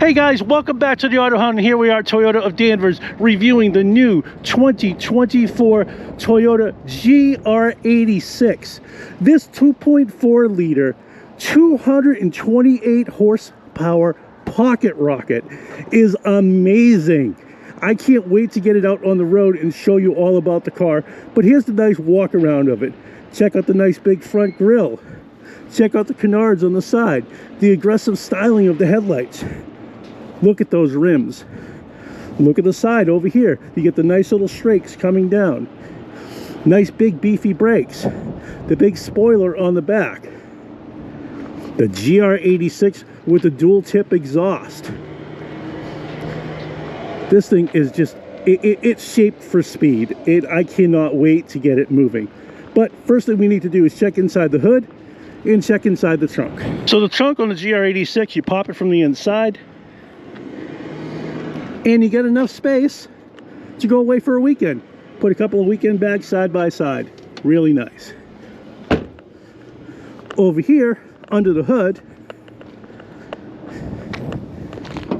Hey guys, welcome back to the Autohound, and here we are, Toyota of Danvers, reviewing the new 2024 Toyota GR86. This 2.4 liter, 228 horsepower pocket rocket is amazing. I can't wait to get it out on the road and show you all about the car, but here's the nice walk around of it. Check out the nice big front grille. Check out the canards on the side, the aggressive styling of the headlights. Look at those rims. Look at the side over here. You get the nice little strakes coming down. Nice big beefy brakes. The big spoiler on the back. The GR86 with the dual tip exhaust. This thing is just, it's shaped for speed. I cannot wait to get it moving. But first thing we need to do is check inside the hood and check inside the trunk. So the trunk on the GR86, you pop it from the inside, and you get enough space to go away for a weekend. Put a couple of weekend bags side by side. Really nice. Over here, under the hood,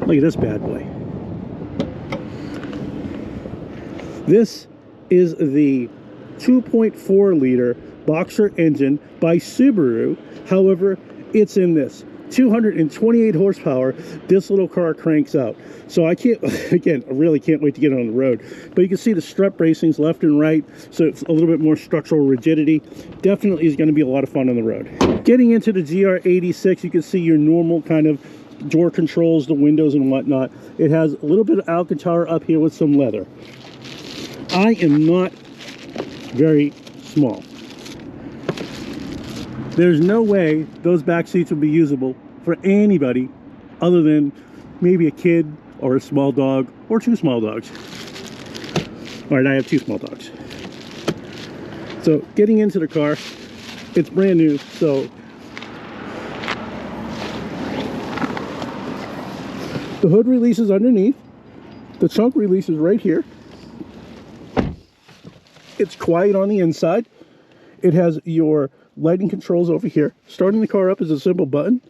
look at this bad boy. This is the 2.4 liter boxer engine by Subaru. However, it's in this 228 horsepower. This little car cranks out. So I can't, again, I really can't wait to get it on the road. But you can see the strut bracings left and right, so it's a little bit more structural rigidity. Definitely is going to be a lot of fun on the road. Getting into the GR86, you can see your normal kind of door controls, the windows and whatnot. It has a little bit of Alcantara up here with some leather. I am not very small. There's no way those back seats would be usable for anybody other than maybe a kid or a small dog or two small dogs. All right, I have two small dogs. So getting into the car, it's brand new, so the hood releases underneath. The trunk releases right here. It's quiet on the inside. It has your lighting controls over here. Starting the car up is a simple button.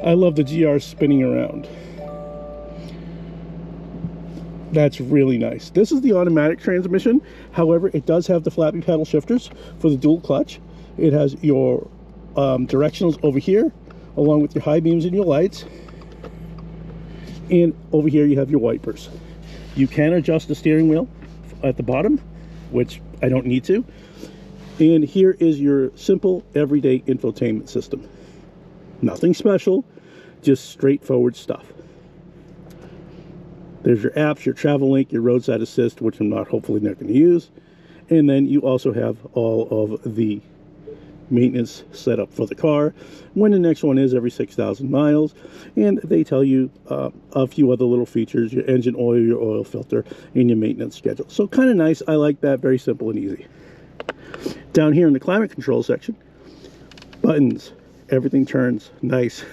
I love the GR spinning around. That's really nice. This is the automatic transmission. However, it does have the flappy pedal shifters for the dual clutch. It has your directionals over here, along with your high beams and your lights. And over here you have your wipers. You can adjust the steering wheel at the bottom, which I don't need to. And here is your simple everyday infotainment system. Nothing special, just straightforward stuff. There's your apps, your travel link, your roadside assist, which I'm hopefully not going to use. And then you also have all of the maintenance set up for the car, when the next one is every 6,000 miles, and they tell you a few other little features, your engine oil, your oil filter, and your maintenance schedule. So kind of nice. I like that. Very simple and easy. Down here in the climate control section, buttons, everything turns nice.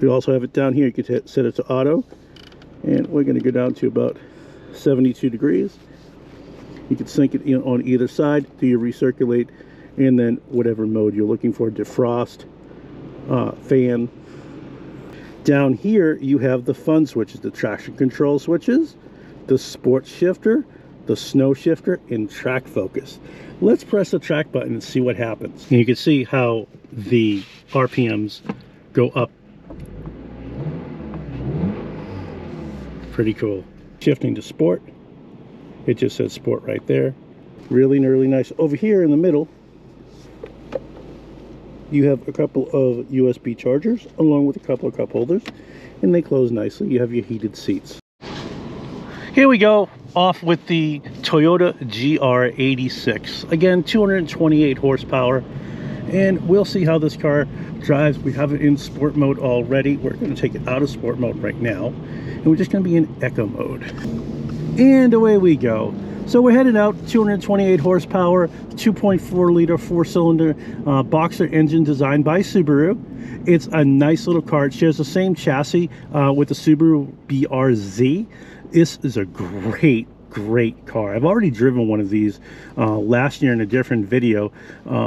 We also have it down here. You can set it to auto, and we're going to go down to about 72 degrees. You can sync it in on either side. Do your recirculate, and then whatever mode you're looking for, defrost, fan. Down here you have the fun switches, the traction control switches, the sports shifter, the snow shifter, and track focus. Let's press the track button and see what happens. And you can see how the RPMs go up. Pretty cool. Shifting to sport, it just says sport right there. Really nice. Over here in the middle, you have a couple of USB chargers along with a couple of cup holders, and they close nicely. You have your heated seats. Here we go, off with the Toyota GR86. Again, 228 horsepower, and we'll see how this car drives. We have it in sport mode already. We're going to take it out of sport mode right now, and we're just going to be in eco mode. And away we go. So we're headed out, 228 horsepower, 2.4 liter four-cylinder boxer engine designed by Subaru. It's a nice little car. It shares the same chassis with the Subaru BRZ. This is a great great car. I've already driven one of these last year in a different video,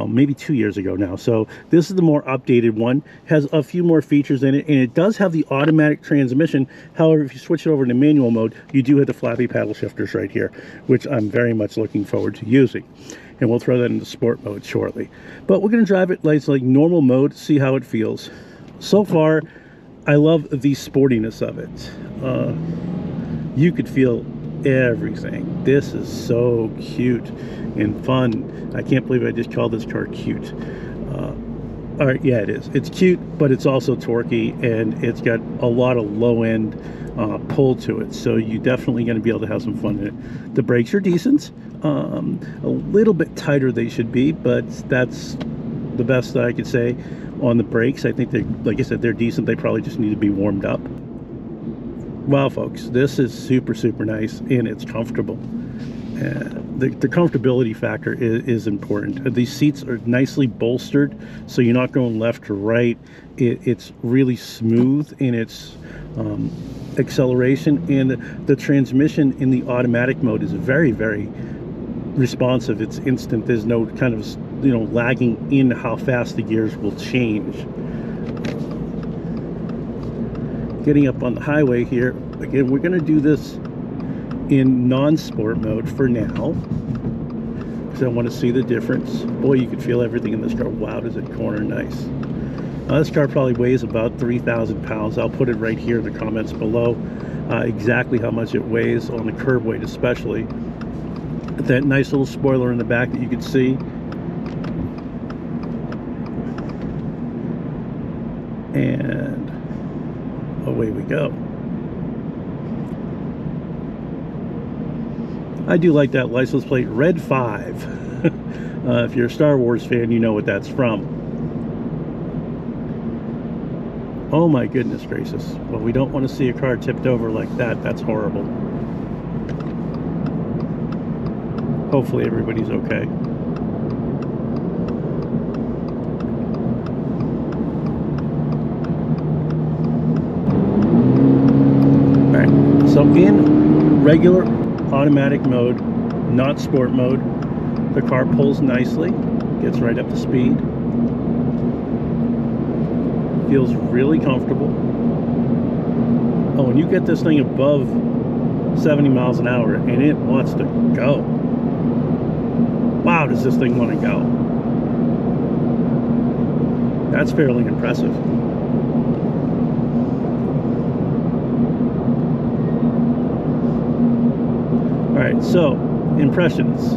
maybe 2 years ago now. So this is the more updated one, has a few more features in it, and it does have the automatic transmission. However, if you switch it over to manual mode, you do hit the flappy paddle shifters right here, which I'm very much looking forward to using. And we'll throw that into sport mode shortly. But we're going to drive it like normal mode, see how it feels. So far, I love the sportiness of it. You could feel everything. This is so cute and fun. I can't believe I just called this car cute. All right, yeah, it is. It's cute, but it's also torquey, and it's got a lot of low-end pull to it. So you're definitely going to be able to have some fun in it. The brakes are decent. A little bit tighter they should be, but that's the best that I could say on the brakes. I think they, like I said, they're decent. They probably just need to be warmed up. Wow, folks, this is super, super nice, and it's comfortable. The comfortability factor is important. These seats are nicely bolstered, so you're not going left to right. It's really smooth in its acceleration, and the transmission in the automatic mode is very, very responsive. It's instant. There's no kind of, you know, lagging in how fast the gears will change. Getting up on the highway here, again, we're going to do this in non-sport mode for now, because I want to see the difference. Boy, you can feel everything in this car. Wow, does it corner nice. This car probably weighs about 3,000 pounds. I'll put it right here in the comments below, exactly how much it weighs on the curb weight especially. That nice little spoiler in the back that you can see. And away we go. I do like that license plate, Red 5. If you're a Star Wars fan, you know what that's from. Oh my goodness gracious. Well, we don't want to see a car tipped over like that. That's horrible. Hopefully everybody's okay. Alright, so in regular automatic mode, not sport mode, the car pulls nicely, gets right up to speed, feels really comfortable. Oh, and you get this thing above 70 miles an hour and it wants to go. Wow, does this thing want to go. That's fairly impressive. Alright, so impressions.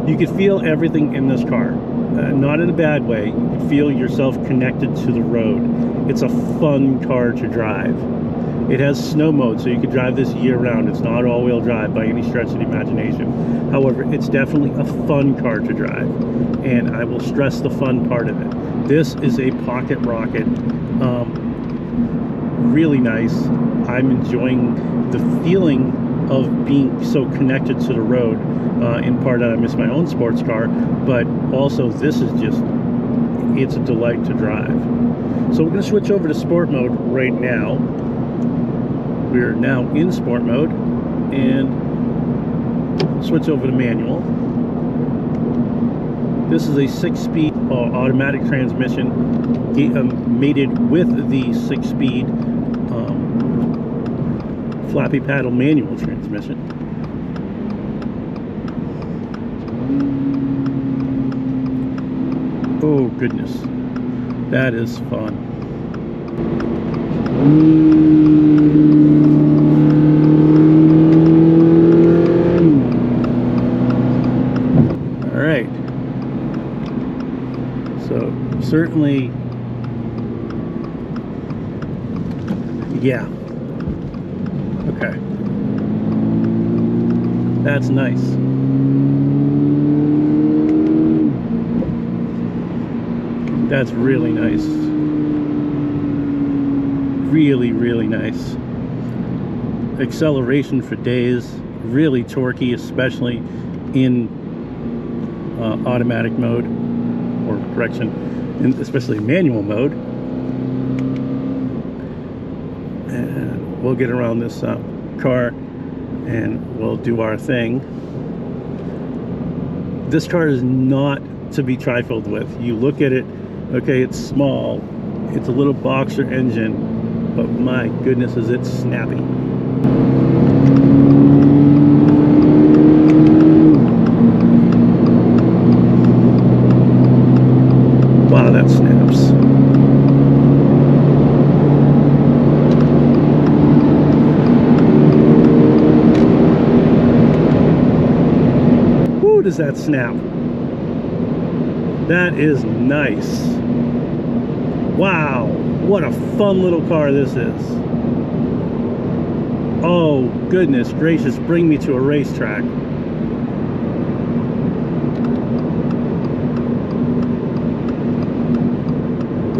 You can feel everything in this car. Not in a bad way. You can feel yourself connected to the road. It's a fun car to drive. It has snow mode, so you can drive this year-round. It's not all-wheel drive by any stretch of the imagination. However, it's definitely a fun car to drive, and I will stress the fun part of it. This is a pocket rocket. Really nice. I'm enjoying the feeling of being so connected to the road. In part that I miss my own sports car, but also this is just, it's a delight to drive. So we're going to switch over to sport mode right now. We're now in sport mode and switch over to manual. This is a 6-speed automatic transmission mated with the 6-speed flappy paddle manual transmission. Oh goodness, that is fun. All right, so certainly, yeah, okay, that's nice. That's really nice. Really, really nice. Acceleration for days. Really torquey, especially in automatic mode, or correction, especially manual mode. And we'll get around this car and we'll do our thing. This car is not to be trifled with. You look at it, okay, it's small, it's a little boxer engine, but my goodness is it snappy. Wow, that snaps. Woo, does that snap? That is nice. Wow, what a fun little car this is. Oh, goodness gracious, bring me to a racetrack.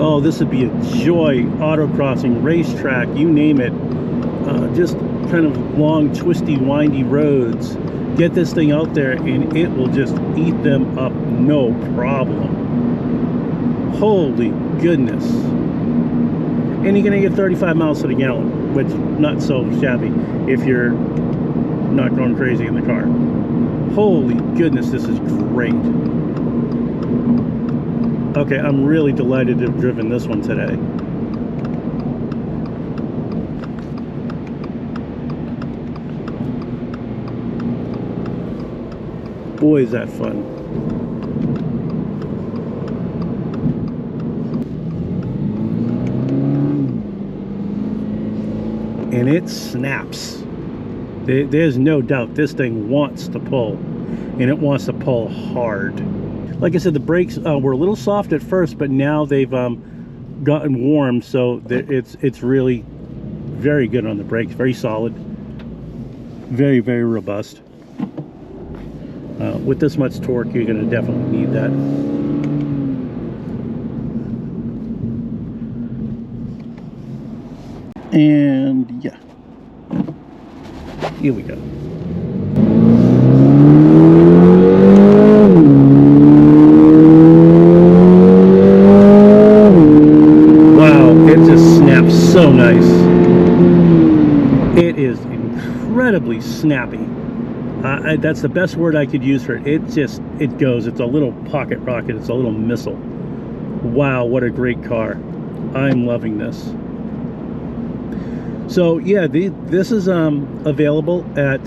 Oh, this would be a joy. Autocrossing, racetrack, you name it. Just kind of long, twisty, windy roads. Get this thing out there and it will just eat them up, no problem. Holy goodness. And you're gonna get 35 miles to the gallon, which not so shabby if you're not going crazy in the car. Holy goodness, this is great. Okay, I'm really delighted to have driven this one today. Boy, is that fun. And it snaps. There's no doubt this thing wants to pull, and it wants to pull hard. Like I said, the brakes were a little soft at first, but now they've gotten warm, so it's really very good on the brakes. Very solid, very, very robust. With this much torque, you're going to definitely need that. And yeah, here we go. Wow, it just snaps so nice. It is incredibly snappy. That's the best word I could use for it. It goes. It's a little pocket rocket. It's a little missile. Wow, what a great car. I'm loving this. So yeah, this is available at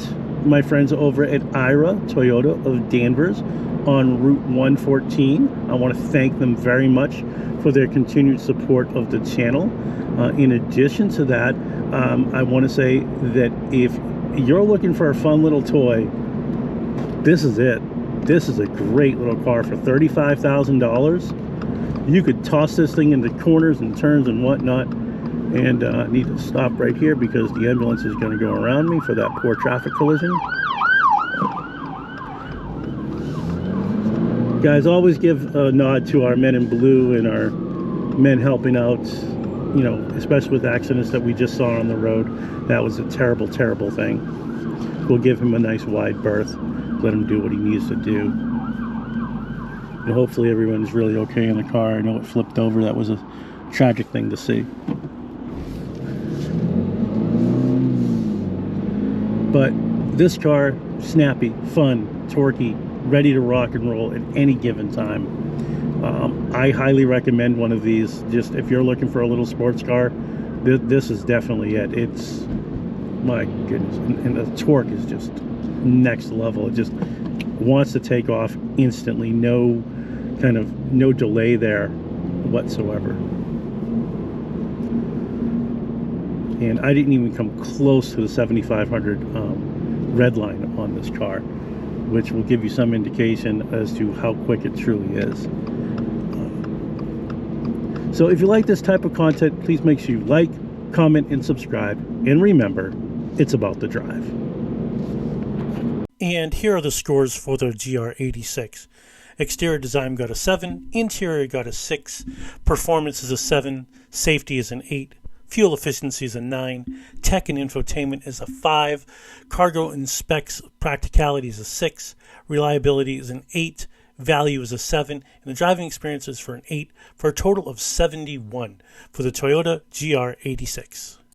my friends over at IRA Toyota of Danvers on Route 114. I want to thank them very much for their continued support of the channel. In addition to that, I want to say that if you're looking for a fun little toy, this is it. This is a great little car for $35,000. You could toss this thing into corners and turns and whatnot. And I need to stop right here because the ambulance is going to go around me for that poor traffic collision. Guys, always give a nod to our men in blue and our men helping out, you know, especially with accidents that we just saw on the road. That was a terrible, terrible thing. We'll give him a nice wide berth, let him do what he needs to do. And hopefully everyone's really okay in the car. I know it flipped over. That was a tragic thing to see. But this car, snappy, fun, torquey, ready to rock and roll at any given time. I highly recommend one of these. Just if you're looking for a little sports car, this is definitely it. It's, my goodness, and the torque is just next level. It just wants to take off instantly. No delay there whatsoever. And I didn't even come close to the 7,500 red line on this car, which will give you some indication as to how quick it truly is. So if you like this type of content, please make sure you like, comment, and subscribe. And remember, it's about the drive. And here are the scores for the GR86. Exterior design got a 7, interior got a 6, performance is a 7, safety is an 8, fuel efficiency is a 9, tech and infotainment is a 5, cargo and specs practicality is a 6, reliability is an 8, value is a 7, and the driving experience is for an 8, for a total of 71 for the Toyota GR86.